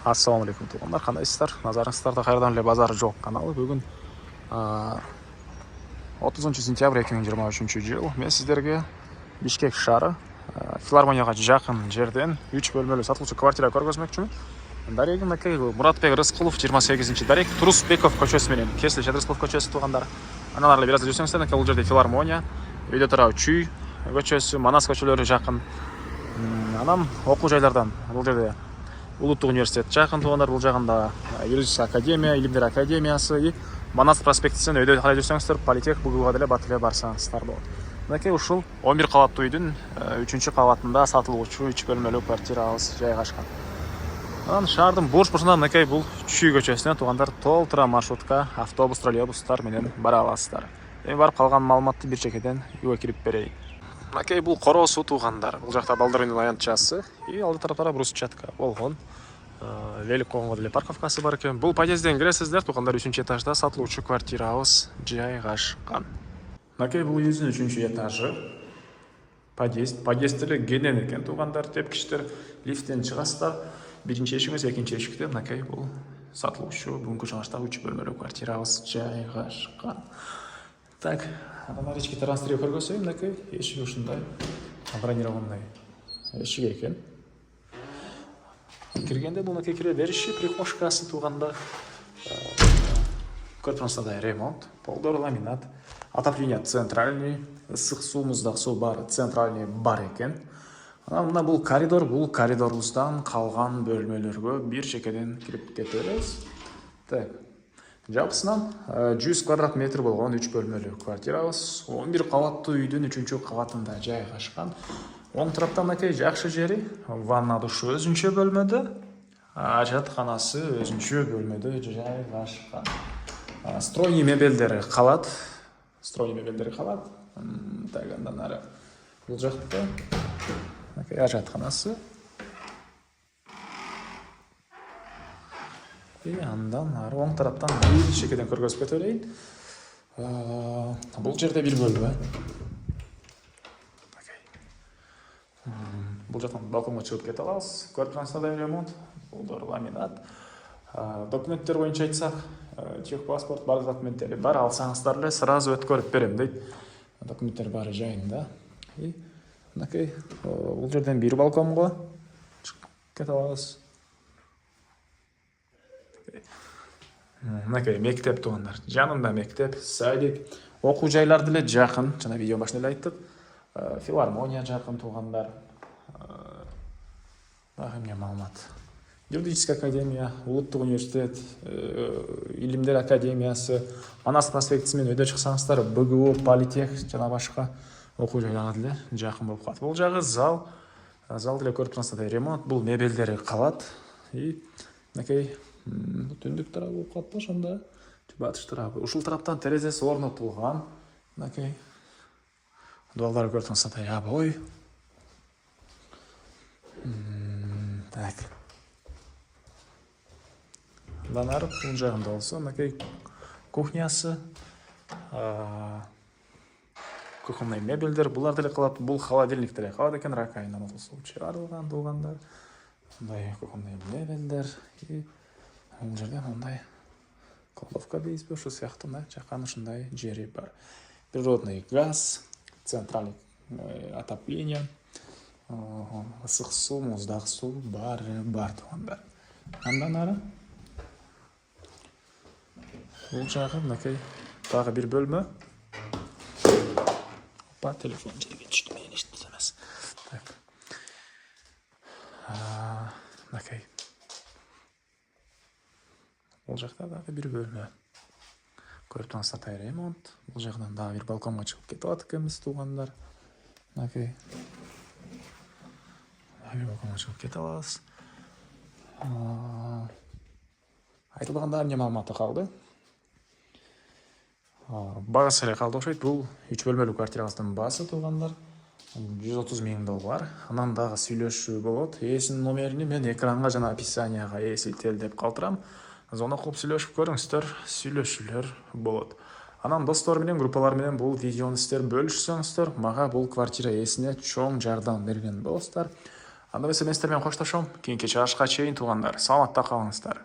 Ассаламу алейкум туугандар, кандайсыздар? Назарыңыздарда кайрадан эле базар жок каналы. Бүгүн 30 сентябрь 2023 жыл. Мен сиздерге Бишкек шаары филармонияга жакын жерден 3 бөлмөлүү сатылуучу квартира көргөзмөкчүмүн. Дарегим Макей, Муратбек Рыскулов 28-дарек, Турусбеков көчөсү менен Кесилич Рыскулов көчөсү туугандар. Аналар эле бир аз жүрсөңүздөр, бул жерде филармония, үйдө турабы Чүй көчөсү, Манас көчөлөрү жакын. Анан окуу жайлардан бул жерде Улуттук университет жакын туугандар, бул жагында юридическая академия, илимдер академиясы, Манас проспектисинен өйдө карай жүрсөңүздөр, политех БГУга деле бат эле барсаңыздар болот. Мынакей ушул 11 кабаттуу үйдүн 3-кабатында сатылуучу 3 бөлмөлүү квартирабыз жайгашкан. Анан шаардын бурч-бурчунан мынакей бул Чүй көчөсүнө туугандар толтура маршрутка, автобус, троллейбустар менен бара аласыздар. Эми барып калган маалыматты бир чекеден үйгө кирип берейин. Мынакей бул короосу туугандар. Бул жакта балдырынын аянтчасы, алды тараптара брусчатка болгон. Лелик койгонго деле парковкасы бар экен. Бул подъезден киресиздер, туугандар, 3-этажда сатылуучу квартирабыз жайгашкан. Мынакей бул үйүбүздүн 3-этажы. Подъезд деле кенен экен туугандар, тепкичтер, лифттен чыгасыздар. Биринчи эшигиңиз, экинчи эшикте мынакей бул сатылуучу бүгүнкү чыгыштагы 3 бөлмөлүү квартирабыз жайгашкан. Так, анан ички террасты көргөзөйүн. Мынакей эшиги ушундай бронированный эшик экен. Киргенде бул мынакей кире бериши прихожкасы туугандар. Корпусунда ремонт, полдор ламинат, отопление центральный, ысык суу, муздак суу баары центральный бар экен. Анан мына бул коридорубуздан калган бөлмөлөргө бир чекеден кирип кетебиз. Так. Жапысынан 100 квадрат метр болгон 3 бөлмөлүү квартирабыз 11 кабаттуу үйдүн 3-кабатында жайгашкан. Оң тараптан мынакей жакшы жери, ванна душу өзүнчө бөлмөдө, ажатканасы өзүнчө бөлмөдө жайгашкан. Стройный мебелдери калат. Так, андан ары бул жакта мынакей ажатканасы. Андан ары оң тараптан бир чекеден көргөзүп кетип берейин. Бул жерде бир бөлмө. Бул жактан балконго чыгып кете алабыз. Корпусунда ремонт, полдор ламинат. Документтер боюнча айтсак, техпаспорт, бардык документтери бар, алсаңыздар эле сразу өткөрүп берем дейт. Документтер баары жайында. Мынакей бул жерден бир балконго чыгып кете алабыз. Мынакей мектеп туугандар. Жанында мектеп, садик, окуу жайлар деле жакын. Жана видео башында эле айттык. Филармония жакын туугандар. Дагы эмне маалымат? Юридическая академия, Улуттук университет, илимдер академиясы, Манас проспектиси менен өйдө чыксаңыздар, БГУ, политех жана башка окуу жайларга деле жакын болуп калат. Бул жагы зал деле көрүп турсаңыздар, ремонт, бул мебелдери калат. Мынакей түндүк тарабы болуп калат да, ошондо батыш тарабы. Ушул тараптан терезеси орнотулган. Мынакей дуалдарды көрүп турсаңыздар, ябой. Так. Андан ары бул жагында болсо, мынакей кухнясы, кухонный мебелдер, булар деле калат. Бул холодильник деле калат экен, ракайынан чыгарылган туугандар. Мындай кухонный мебелдер. Бул жерде мындай кладовка дейбизби, ошол сыяктуу жакан ушундай жери бар. Природный газ, центральный отопление, ысык суу, муздак суу баары бар туугандар. Андан ары бул жагы мынакей дагы бир бөлмө. Опа, телефон жерге түштү, мен эчтеп эмес. Так. Мынакей бул жакта дагы бир бөлмө. Көрүп турсаңыздар, ремонт. Бул жагынан дагы бир балконго чыгып кетип алат экенбиз туугандар. Мынакей балконго чыгып кете алабыз. Айтылганда эмне маалыматы калды? Багасы эле калды окшойт. Бул 3 бөлмөлүү квартирабыздын баасы туугандар 130 000 доллар. Анан дагы сүйлөшүү болот. Эсинин номерини мен экранга жана описанияга эсилтелдеп калтырам. Зона кылып сүйлөшүп көрүңүздөр, сүйлөшүүлөр болот. Анан достор менен, группалар менен бул видеону сиздер бөлүшсөңүздөр, мага бул квартира ээсине чоң жардам берген болосуздар. анда эмесе мен сиздер менен коштошом. Кийинки чыгышка чейин туугандар, саламатта калыңыздар.